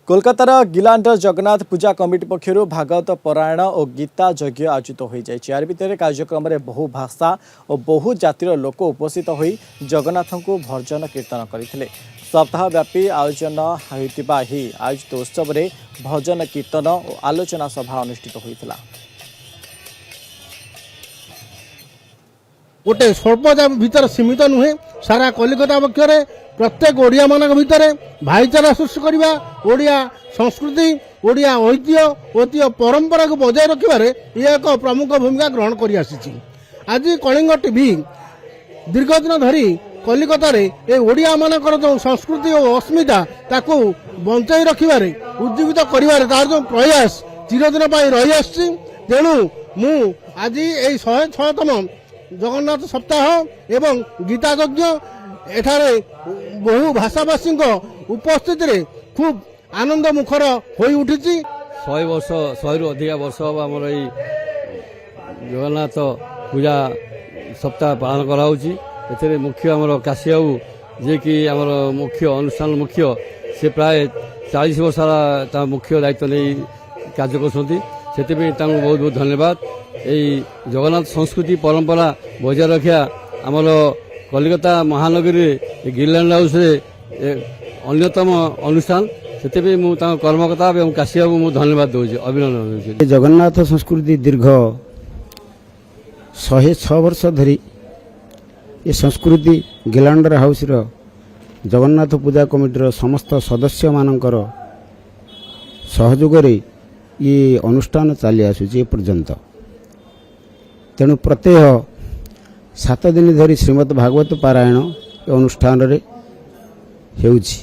कोलकातार गिलांडर जगन्नाथ पूजा कमिटी पक्षर भागवत पारायण और गीता यज्ञ आयोजित हो यार भितर कार्यक्रम में बहु भाषा और बहु जातिर लोक उपस्थित हो जगन्नाथ को भजन कीर्तन करते सप्ताहव्यापी आयोजन होता आयोजित उत्सव में भजन कीर्तन और आलोचना सभा अनुष्ठित होता। गोटे स्वल्प भीतर सीमित नुहे सारा कलिकता पक्षरे प्रत्येक ओडिया मान भितर भाईचारा सृष्टि करवा ओडिया संस्कृति ओडिया ऐतिह्य परंपरा को बजाय रखिबारे यह एक प्रमुख भूमिका ग्रहण कर आसी। आज कलिंग टीवी दीर्घ दिन धरी कलिकतार ये ओडिया मानकर जो संस्कृति और अस्मिता ताकू बंचाई रखिबारे उज्जीवित करिबारे तार जो प्रयास चिरदिन रही आसी। तेणु मु आज ये 106तम जगन्नाथ सप्ताह एवं गीता यज्ञ एठारे बहु भाषाभाषी उपस्थिति रे खूब आनंद मुखर हो उठी। 100 वर्ष 100 रु अधिक वर्ष हम आम जगन्नाथ पूजा सप्ताह पालन करा मुख्य आम काशी बाबू जे कि आम मुख्य अनुष्ठान मुख्य से प्राय 40 वर्ष मुख्य दायित्व नहीं कार्य कर बहुत बहुत धन्यवाद। यही जगन्नाथ संस्कृति परंपरा बजाय रखा आमर कलिकता महानगरी गिरलैंड हाउस अन्यतम अनुष्ठान से कर्मकर्ता और काशी बाबू मुझे धन्यवाद दूसरी अभिनंदन दूसरी। जगन्नाथ संस्कृति दीर्घ 106 वर्ष धरी ये संस्कृति गिलांडर हाउस जगन्नाथ पूजा कमिटीर समस्त सदस्य मानकर सहयोग ये अनुष्ठान चली आसुची पर्यंत। तेणु प्रत्येह 7 दिन धरी श्रीमद भागवत पारायण अनुष्ठान रे हेउछि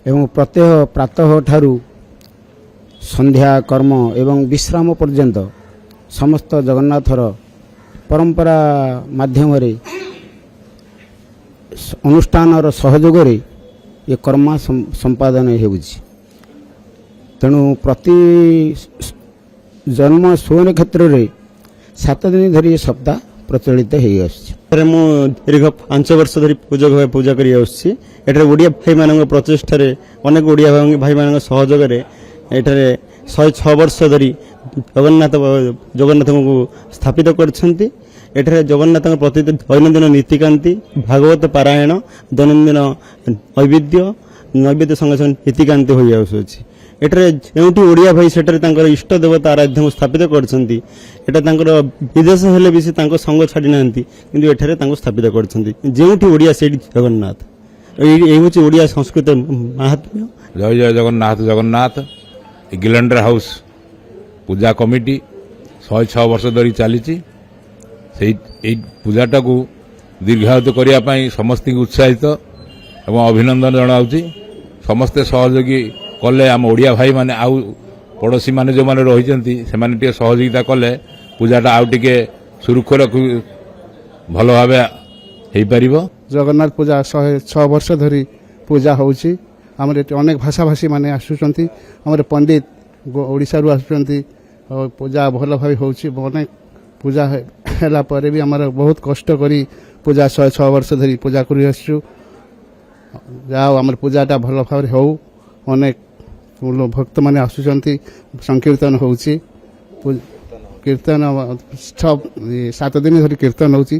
एवं प्रत्येह प्रातः ठारू संध्या कर्म एवं विश्राम पर्यंत समस्त जगन्नाथर परंपरा माध्यम रे अनुष्ठान सहयोग ये कर्म संपादन हेउछि। तेणु प्रति जन्म सुवन क्षेत्र में 7 दिन धरी सप्ताह प्रचलित हो दीर्घ 5 वर्ष धरी पूजा कर ओडिया भाई मान प्रचेषा अनेक ओडिया भाई मान सहयोग 106 वर्ष धरी जगन्नाथ को स्थापित कर जगन्नाथ प्रति दैनंदिन नीतिकांति भागवत पारायण दैनंदिन नैवेद्य संगे संगे नीतिकांति हो आसुची। एठी ओडिया भाई सेटर इष्ट देवता आराध्य को स्थापित करछंती। विदेश हेले भी संग छाड़ी नांती किंतु एठारे स्थापित करछंती। जेउठी ओडिया सेठी जगन्नाथ एही होची ओडिया संस्कृत महात्म्य। जय जय जगन्नाथ। जगन्नाथ गिलांडर हाउस पूजा कमिटी 106 वर्ष धरी चली पूजाटा को दीर्घायित करने समस्त उत्साहित एवं अभिनंदन जनाऊँगी। समस्ते सहयोगी कले आम ओडिया भाई माने आउ पड़ोशी माने जो माने रही से सहयोगिता कले पूजाटा आउ टिके सुरक्षर भल भाव हो पार। जगन्नाथ पूजा 106 वर्ष धरी पूजा होउची। हमर अनेक भाषाभाषी माने आसुचंती। हमर पंडित ओडिसा रु आसुचंती और पूजा भल भाव होउची। अनेक पूजा हैला परे भी हमर बहुत कष्ट करी पूजा 106 वर्ष धरी पूजा करि आसु। जाओ हमर पूजाटा भल भाव हो अनेक भक्त माने आसुचंती। संकीर्तन होउची कीर्तन 7 दिन धरी कीर्तन होउची।